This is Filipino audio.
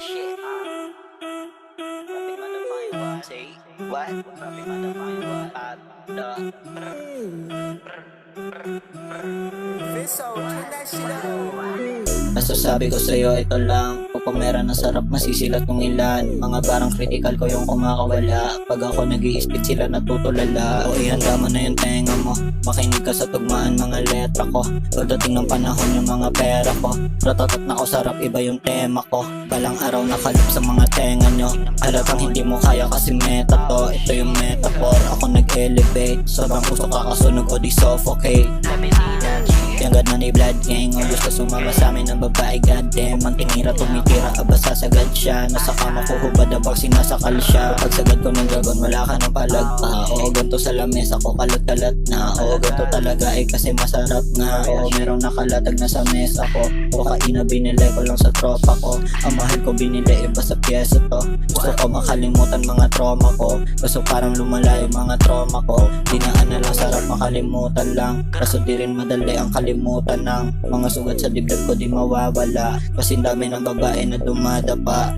shit. Rapping motherfucking what? Say what? Rapping motherfucking what? Fiso, turn that shit up. Nasasabi ko sa'yo ito lang, kung meron na sarap masisilat ng ilan. Mga parang critical ko yung kumakawala, pag ako nag-i-spit sila natutulala. O ihanda mo na yung tenga mo, makinig ka sa tugmaan mga letra ko. Pagdating ng panahon yung mga pera ko, ratatat na ko sarap iba yung tema ko. Balang araw nakalap sa mga tenga nyo, halatang hindi mo kaya kasi meta to. Ito yung metaphor, ako nag-elevate, sobrang usok kakasunog o di suffocate. Let me see that shit. Tiyagad na ni Blood Gang, o gusto sumama sa amin ng babae, goddamn. Ang tinira tumitira, aba sasagad siya. Nasa kama ko hubad abang sinasakal siya. Pagsagad ko ng dragon, wala ka ng palagpa. Oo, ganto sa lamesa ko, kalat-kalat na. Oo, ganto talaga ay kasi masarap nga. Oo, merong nakalatag na sa mesa ko. Kokaina binili ko lang sa tropa ko. Ang mahal ko binili, iba sa pyesa to. Gusto ko makalimutan mga trauma ko. Gusto parang lumala yung mga trauma ko. Dinaan na lang, sarap makalimutan lang. Kaso di rin madali ang kalimutan ng mga sugat sa dibdib ko di mawawala. Kasi dami ng babae na dumadapa.